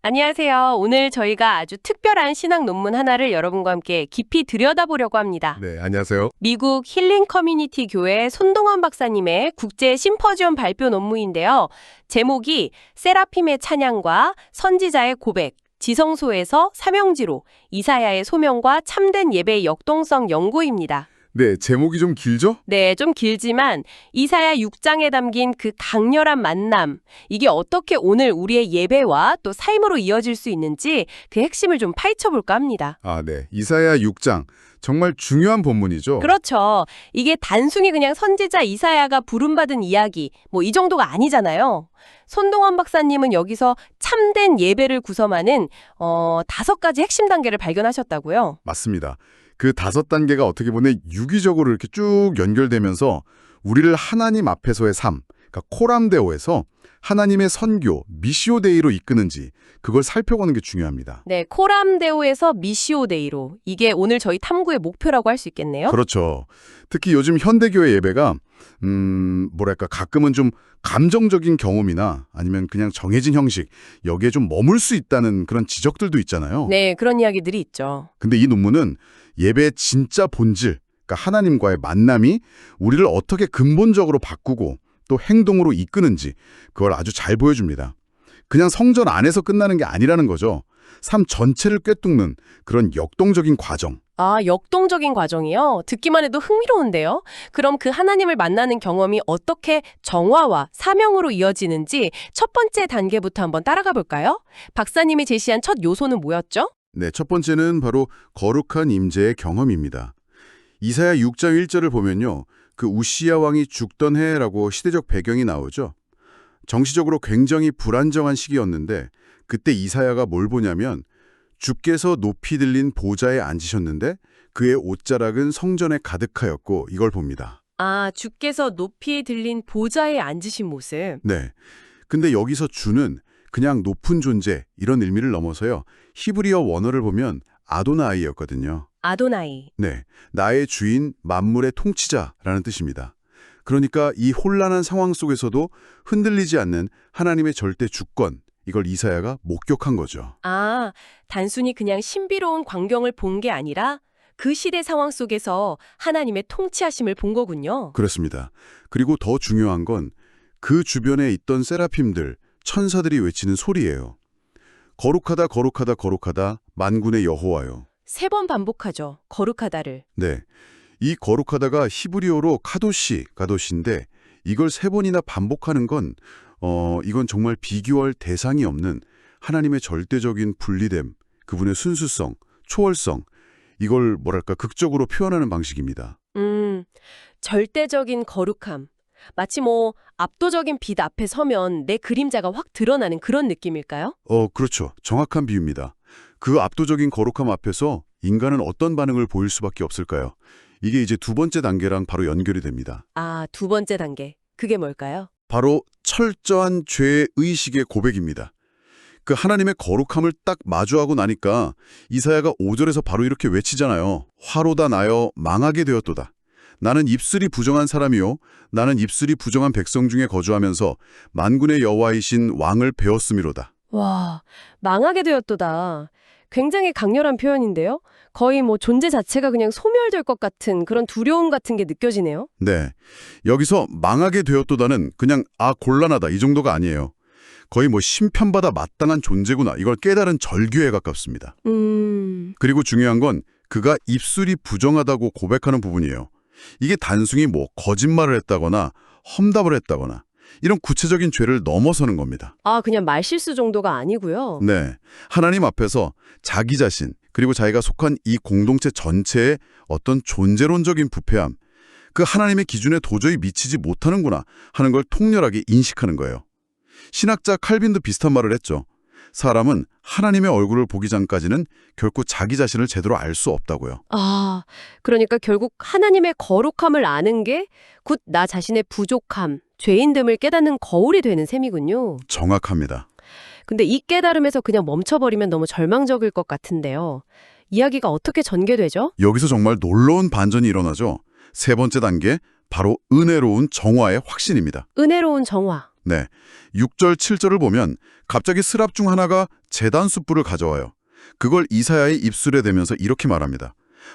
안녕하세요. 오늘 저희가 아주 특별한 신학 논문 하나를 여러분과 함께 깊이 들여다보려고 합니다. 네, 안녕하세요. 미국 힐링 커뮤니티 교회 손동원 박사님의 국제 심포지엄 발표 논문인데요. 제목이 세라핌의 찬양과 선지자의 고백, 지성소에서 삼형지로 이사야의 소명과 참된 예배의 역동성 연구입니다. 네, 제목이 좀 길죠? 네, 좀 길지만 이사야 6장에 담긴 그 강렬한 만남, 이게 어떻게 오늘 우리의 예배와 또 삶으로 이어질 수 있는지 그 핵심을 좀 파헤쳐볼까 합니다. 네. 이사야 6장. 정말 중요한 본문이죠. 그렇죠. 이게 단순히 그냥 선지자 이사야가 부름받은 이야기, 뭐 이 정도가 아니잖아요. 손동원 박사님은 여기서 참된 예배를 구성하는 5가지 핵심 단계를 발견하셨다고요. 맞습니다. 그 5단계가 어떻게 보면 유기적으로 이렇게 쭉 연결되면서 우리를 하나님 앞에서의 삶, 그러니까 코람데오에서 하나님의 선교, 미시오데이로 이끄는지 그걸 살펴보는 게 중요합니다. 네, 코람데오에서 미시오데이로. 이게 오늘 저희 탐구의 목표라고 할 수 있겠네요. 그렇죠. 특히 요즘 현대교회 예배가 가끔은 좀 감정적인 경험이나 아니면 그냥 정해진 형식, 여기에 좀 머물 수 있다는 그런 지적들도 있잖아요. 네, 그런 이야기들이 있죠. 근데 이 논문은 예배의 진짜 본질, 그러니까 하나님과의 만남이 우리를 어떻게 근본적으로 바꾸고 또 행동으로 이끄는지 그걸 아주 잘 보여줍니다. 그냥 성전 안에서 끝나는 게 아니라는 거죠. 삶 전체를 꿰뚫는 그런 역동적인 과정. 아, 역동적인 과정이요? 듣기만 해도 흥미로운데요? 그럼 그 하나님을 만나는 경험이 어떻게 정화와 사명으로 이어지는지 첫 번째 단계부터 한번 따라가 볼까요? 박사님이 제시한 첫 요소는 뭐였죠? 네, 첫 번째는 바로 거룩한 임재의 경험입니다. 이사야 6장 1절을 보면요. 그 우시야 왕이 죽던 해라고 시대적 배경이 나오죠. 정치적으로 굉장히 불안정한 시기였는데 그때 이사야가 뭘 보냐면 주께서 높이 들린 보좌에 앉으셨는데 그의 옷자락은 성전에 가득하였고 이걸 봅니다. 아, 주께서 높이 들린 보좌에 앉으신 모습. 네. 근데 여기서 주는 그냥 높은 존재 이런 의미를 넘어서요. 히브리어 원어를 보면 아도나이였거든요. 아도나이. 네. 나의 주인, 만물의 통치자라는 뜻입니다. 그러니까 이 혼란한 상황 속에서도 흔들리지 않는 하나님의 절대 주권, 이걸 이사야가 목격한 거죠. 아, 단순히 그냥 신비로운 광경을 본 게 아니라 그 시대 상황 속에서 하나님의 통치하심을 본 거군요. 그렇습니다. 그리고 더 중요한 건 그 주변에 있던 세라핌들, 천사들이 외치는 소리예요. 거룩하다, 거룩하다, 거룩하다, 만군의 여호와요. 3번 반복하죠. 거룩하다를. 네. 이 거룩하다가 히브리어로 가도시인데 이걸 3번이나 반복하는 건 이건 정말 비교할 대상이 없는 하나님의 절대적인 분리됨, 그분의 순수성, 초월성, 이걸 극적으로 표현하는 방식입니다. 절대적인 거룩함. 마치 압도적인 빛 앞에 서면 내 그림자가 확 드러나는 그런 느낌일까요? 그렇죠. 정확한 비유입니다. 그 압도적인 거룩함 앞에서 인간은 어떤 반응을 보일 수밖에 없을까요? 이게 이제 2번째 단계랑 바로 연결이 됩니다. 아, 2번째 단계. 그게 뭘까요? 바로 철저한 죄의식의 고백입니다. 그 하나님의 거룩함을 딱 마주하고 나니까 이사야가 5절에서 바로 이렇게 외치잖아요. 화로다 나여 망하게 되었도다. 나는 입술이 부정한 사람이요. 나는 입술이 부정한 백성 중에 거주하면서 만군의 여호와이신 왕을 배웠음이로다. 와, 망하게 되었도다. 굉장히 강렬한 표현인데요. 거의 존재 자체가 그냥 소멸될 것 같은 그런 두려움 같은 게 느껴지네요. 네. 여기서 망하게 되었도다는 그냥 곤란하다 이 정도가 아니에요. 거의 심편받아 마땅한 존재구나. 이걸 깨달은 절규에 가깝습니다. 그리고 중요한 건 그가 입술이 부정하다고 고백하는 부분이에요. 이게 단순히 거짓말을 했다거나 험담을 했다거나 이런 구체적인 죄를 넘어서는 겁니다. 아, 그냥 말실수 정도가 아니고요. 네. 하나님 앞에서 자기 자신 그리고 자기가 속한 이 공동체 전체의 어떤 존재론적인 부패함, 그 하나님의 기준에 도저히 미치지 못하는구나 하는 걸 통렬하게 인식하는 거예요. 신학자 칼빈도 비슷한 말을 했죠. 사람은 하나님의 얼굴을 보기 전까지는 결코 자기 자신을 제대로 알 수 없다고요. 아, 그러니까 결국 하나님의 거룩함을 아는 게 곧 나 자신의 부족함, 죄인됨을 깨닫는 거울이 되는 셈이군요. 정확합니다. 근데 이 깨달음에서 그냥 멈춰버리면 너무 절망적일 것 같은데요. 이야기가 어떻게 전개되죠? 여기서 정말 놀라운 반전이 일어나죠. 3번째 단계, 바로 은혜로운 정화의 확신입니다. 은혜로운 정화. 네, 6절, 7절을 보면 갑자기 스랍 중 하나가 제단 숯불을 가져와요. 그걸 이사야의 입술에 대면서 이렇게 말합니다.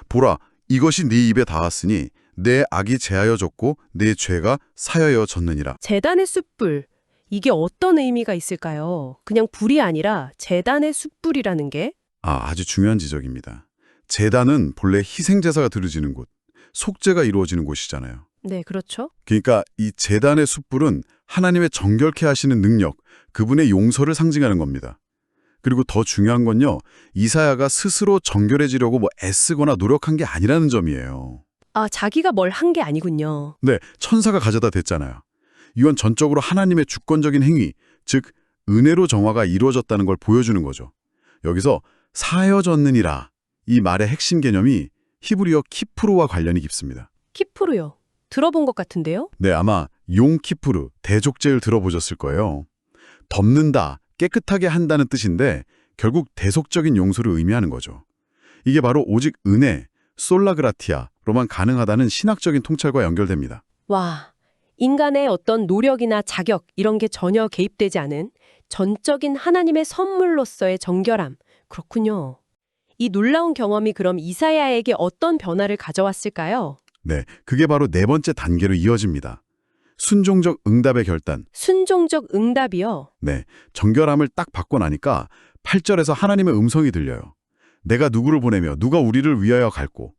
보라, 이것이 네 입에 닿았으니 내 악이 제하여졌고 내 죄가 사여졌느니라. 제단의 숯불. 이게 어떤 의미가 있을까요? 그냥 불이 아니라 제단의 숯불이라는 게? 아주 중요한 지적입니다. 제단은 본래 희생제사가 드려지는 곳, 속죄가 이루어지는 곳이잖아요. 네, 그렇죠. 그러니까 이 제단의 숯불은 하나님의 정결케 하시는 능력, 그분의 용서를 상징하는 겁니다. 그리고 더 중요한 건요, 이사야가 스스로 정결해지려고 애쓰거나 노력한 게 아니라는 점이에요. 아, 자기가 뭘 한 게 아니군요. 네, 천사가 가져다 댔잖아요. 이건 전적으로 하나님의 주권적인 행위, 즉 은혜로 정화가 이루어졌다는 걸 보여주는 거죠. 여기서 사여졌느니라, 이 말의 핵심 개념이 히브리어 키프루와 관련이 깊습니다. 키프루요. 들어본 것 같은데요? 네, 아마 용 키프루, 대족제를 들어보셨을 거예요. 덮는다, 깨끗하게 한다는 뜻인데 결국 대속적인 용서를 의미하는 거죠. 이게 바로 오직 은혜, 솔라그라티아로만 가능하다는 신학적인 통찰과 연결됩니다. 와, 인간의 어떤 노력이나 자격 이런 게 전혀 개입되지 않은 전적인 하나님의 선물로서의 정결함. 그렇군요. 이 놀라운 경험이 그럼 이사야에게 어떤 변화를 가져왔을까요? 네, 그게 바로 네 번째 단계로 이어집니다. 순종적 응답의 결단. 순종적 응답이요. 네, 정결함을 딱 받고 나니까 8절에서 하나님의 음성이 들려요. 내가 누구를 보내며 누가 우리를 위하여 갈꼬.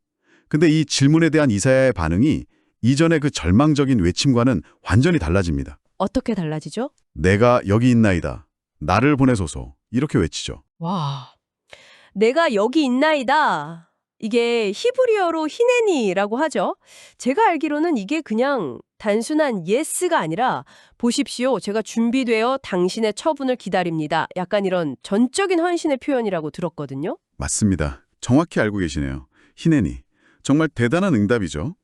근데 이 질문에 대한 이사야의 반응이 이전의 그 절망적인 외침과는 완전히 달라집니다. 어떻게 달라지죠? 내가 여기 있나이다. 나를 보내소서. 이렇게 외치죠. 와, 내가 여기 있나이다. 이게 히브리어로 히네니라고 하죠. 제가 알기로는 이게 그냥 단순한 예스가 아니라 보십시오. 제가 준비되어 당신의 처분을 기다립니다. 약간 이런 전적인 헌신의 표현이라고 들었거든요. 맞습니다. 정확히 알고 계시네요. 히네니. 정말 대단한 응답이죠.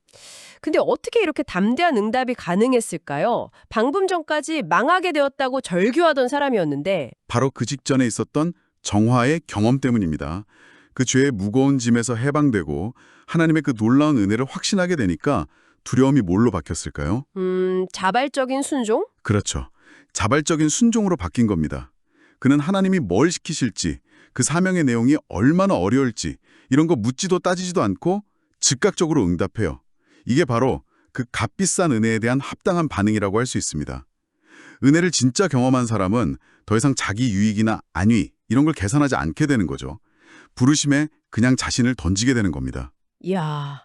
근데 어떻게 이렇게 담대한 응답이 가능했을까요? 방금 전까지 망하게 되었다고 절규하던 사람이었는데. 바로 그 직전에 있었던 정화의 경험 때문입니다. 그 죄의 무거운 짐에서 해방되고 하나님의 그 놀라운 은혜를 확신하게 되니까 두려움이 뭘로 바뀌었을까요? 자발적인 순종? 그렇죠. 자발적인 순종으로 바뀐 겁니다. 그는 하나님이 뭘 시키실지, 그 사명의 내용이 얼마나 어려울지 이런 거 묻지도 따지지도 않고 즉각적으로 응답해요. 이게 바로 그 값비싼 은혜에 대한 합당한 반응이라고 할 수 있습니다. 은혜를 진짜 경험한 사람은 더 이상 자기 유익이나 안위 이런 걸 계산하지 않게 되는 거죠. 부르심에 그냥 자신을 던지게 되는 겁니다. 이야,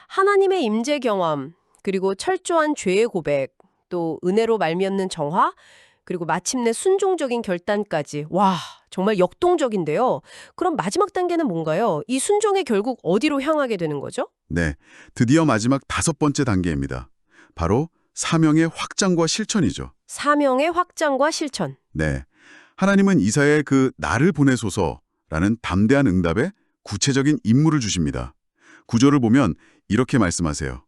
하나님의 임재 경험, 그리고 철저한 죄의 고백, 또 은혜로 말미암는 정화, 그리고 마침내 순종적인 결단까지. 와, 정말 역동적인데요. 그럼 마지막 단계는 뭔가요? 이 순종이 결국 어디로 향하게 되는 거죠? 네, 드디어 마지막 5번째 단계입니다. 바로 사명의 확장과 실천이죠. 사명의 확장과 실천. 네, 하나님은 이사야의 그 나를 보내소서라는 담대한 응답에 구체적인 임무를 주십니다. 구절을 보면 이렇게 말씀하세요.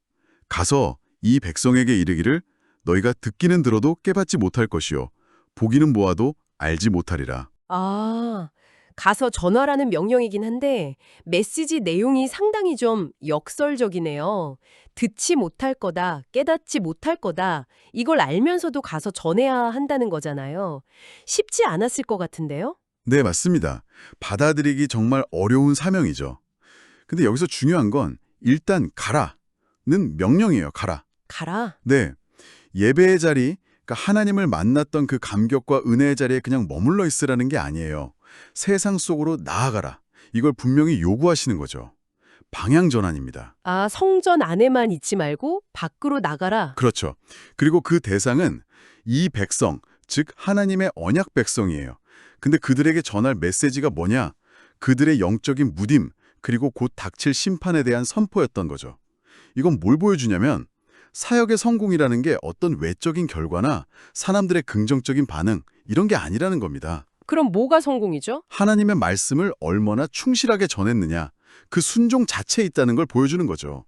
가서 이 백성에게 이르기를 너희가 듣기는 들어도 깨닫지 못할 것이요 보기는 보아도 알지 못하리라. 아, 가서 전화라는 명령이긴 한데 메시지 내용이 상당히 좀 역설적이네요. 듣지 못할 거다, 깨닫지 못할 거다. 이걸 알면서도 가서 전해야 한다는 거잖아요. 쉽지 않았을 것 같은데요? 네, 맞습니다. 받아들이기 정말 어려운 사명이죠. 근데 여기서 중요한 건 일단 가라는 명령이에요. 가라. 가라. 네, 예배의 자리, 그러니까 하나님을 만났던 그 감격과 은혜의 자리에 그냥 머물러 있으라는 게 아니에요. 세상 속으로 나아가라. 이걸 분명히 요구하시는 거죠. 방향 전환입니다. 아, 성전 안에만 있지 말고 밖으로 나가라. 그렇죠. 그리고 그 대상은 이 백성, 즉 하나님의 언약 백성이에요. 근데 그들에게 전할 메시지가 뭐냐? 그들의 영적인 무딤, 그리고 곧 닥칠 심판에 대한 선포였던 거죠. 이건 뭘 보여주냐면 사역의 성공이라는 게 어떤 외적인 결과나 사람들의 긍정적인 반응 이런 게 아니라는 겁니다. 그럼 뭐가 성공이죠? 하나님의 말씀을 얼마나 충실하게 전했느냐, 그 순종 자체에 있다는 걸 보여주는 거죠.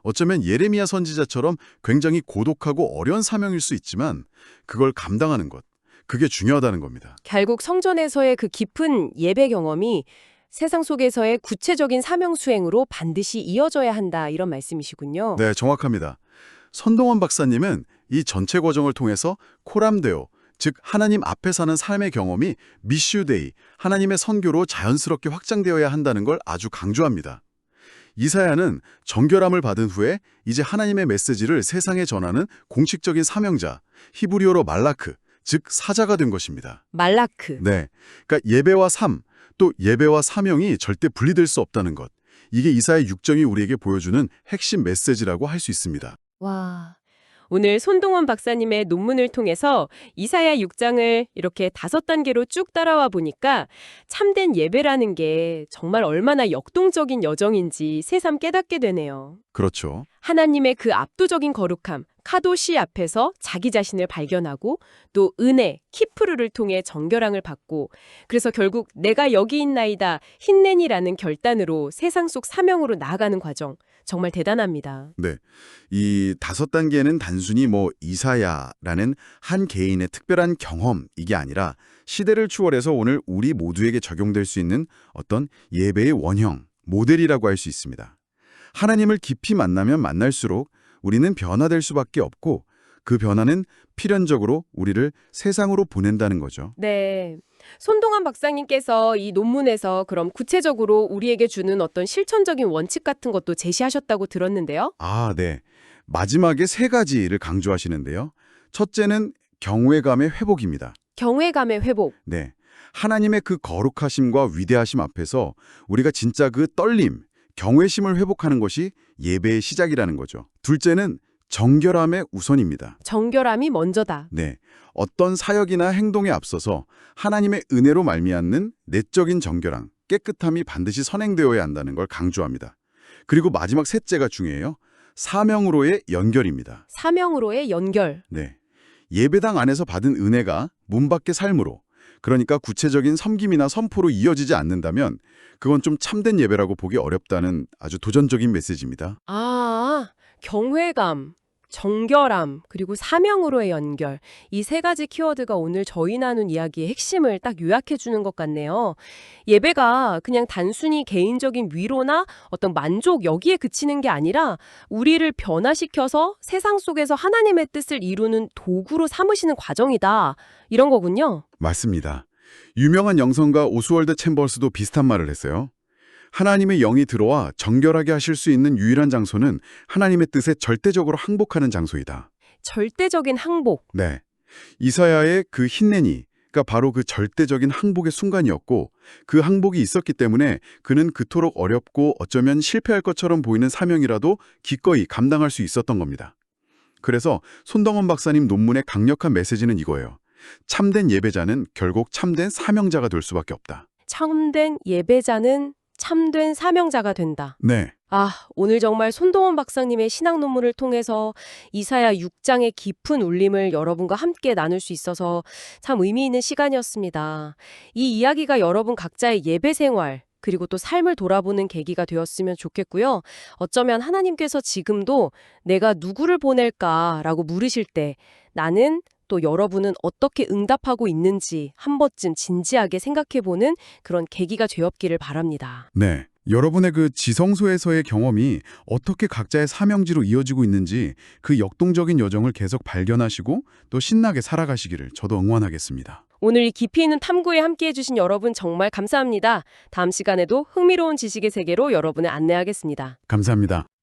어쩌면 예레미야 선지자처럼 굉장히 고독하고 어려운 사명일 수 있지만 그걸 감당하는 것, 그게 중요하다는 겁니다. 결국 성전에서의 그 깊은 예배 경험이 세상 속에서의 구체적인 사명 수행으로 반드시 이어져야 한다 이런 말씀이시군요. 네, 정확합니다. 손동원 박사님은 이 전체 과정을 통해서 코람데오, 즉 하나님 앞에 사는 삶의 경험이 미슈데이, 하나님의 선교로 자연스럽게 확장되어야 한다는 걸 아주 강조합니다. 이사야는 정결함을 받은 후에 이제 하나님의 메시지를 세상에 전하는 공식적인 사명자, 히브리어로 말라크, 즉 사자가 된 것입니다. 말라크. 네, 그러니까 예배와 삶, 또 예배와 사명이 절대 분리될 수 없다는 것. 이게 이사야 6장이 우리에게 보여주는 핵심 메시지라고 할 수 있습니다. 와. 오늘 손동원 박사님의 논문을 통해서 이사야 6장을 이렇게 5단계로 쭉 따라와 보니까 참된 예배라는 게 정말 얼마나 역동적인 여정인지 새삼 깨닫게 되네요. 그렇죠. 하나님의 그 압도적인 거룩함, 카도시 앞에서 자기 자신을 발견하고 또 은혜, 키프르를 통해 정결함을 받고 그래서 결국 내가 여기 있나이다, 힌넨이라는 결단으로 세상 속 사명으로 나아가는 과정 정말 대단합니다. 네, 이 5단계는 단순히 이사야라는 한 개인의 특별한 경험 이게 아니라 시대를 추월해서 오늘 우리 모두에게 적용될 수 있는 어떤 예배의 원형, 모델이라고 할 수 있습니다. 하나님을 깊이 만나면 만날수록 우리는 변화될 수밖에 없고 그 변화는 필연적으로 우리를 세상으로 보낸다는 거죠. 네. 손동환 박사님께서 이 논문에서 그럼 구체적으로 우리에게 주는 어떤 실천적인 원칙 같은 것도 제시하셨다고 들었는데요. 아, 네. 마지막에 3가지를 강조하시는데요. 첫째는 경외감의 회복입니다. 경외감의 회복. 네. 하나님의 그 거룩하심과 위대하심 앞에서 우리가 진짜 그 떨림, 경외심을 회복하는 것이 예배의 시작이라는 거죠. 둘째는 정결함의 우선입니다. 정결함이 먼저다. 네. 어떤 사역이나 행동에 앞서서 하나님의 은혜로 말미암는 내적인 정결함, 깨끗함이 반드시 선행되어야 한다는 걸 강조합니다. 그리고 마지막 셋째가 중요해요. 사명으로의 연결입니다. 사명으로의 연결. 네. 예배당 안에서 받은 은혜가 문 밖의 삶으로, 그러니까 구체적인 섬김이나 선포로 이어지지 않는다면 그건 좀 참된 예배라고 보기 어렵다는 아주 도전적인 메시지입니다. 아, 경외감, 정결함, 그리고 사명으로의 연결. 이 3가지 키워드가 오늘 저희 나눈 이야기의 핵심을 딱 요약해 주는 것 같네요. 예배가 그냥 단순히 개인적인 위로나 어떤 만족 여기에 그치는 게 아니라 우리를 변화시켜서 세상 속에서 하나님의 뜻을 이루는 도구로 삼으시는 과정이다. 이런 거군요. 맞습니다. 유명한 영성가 오스월드 챔버스도 비슷한 말을 했어요. 하나님의 영이 들어와 정결하게 하실 수 있는 유일한 장소는 하나님의 뜻에 절대적으로 항복하는 장소이다. 절대적인 항복. 네. 이사야의 그 힌넨이가 바로 그 절대적인 항복의 순간이었고 그 항복이 있었기 때문에 그는 그토록 어렵고 어쩌면 실패할 것처럼 보이는 사명이라도 기꺼이 감당할 수 있었던 겁니다. 그래서 손동원 박사님 논문의 강력한 메시지는 이거예요. 참된 예배자는 결국 참된 사명자가 될 수밖에 없다. 참된 예배자는 참된 사명자가 된다. 네. 오늘 정말 손동원 박사님의 신학 논문을 통해서 이사야 6장의 깊은 울림을 여러분과 함께 나눌 수 있어서 참 의미 있는 시간이었습니다. 이 이야기가 여러분 각자의 예배 생활, 그리고 또 삶을 돌아보는 계기가 되었으면 좋겠고요. 어쩌면 하나님께서 지금도 내가 누구를 보낼까라고 물으실 때 나는 또 여러분은 어떻게 응답하고 있는지 한 번쯤 진지하게 생각해보는 그런 계기가 되었기를 바랍니다. 네. 여러분의 그 지성소에서의 경험이 어떻게 각자의 사명지로 이어지고 있는지 그 역동적인 여정을 계속 발견하시고 또 신나게 살아가시기를 저도 응원하겠습니다. 오늘 이 깊이 있는 탐구에 함께해 주신 여러분 정말 감사합니다. 다음 시간에도 흥미로운 지식의 세계로 여러분을 안내하겠습니다. 감사합니다.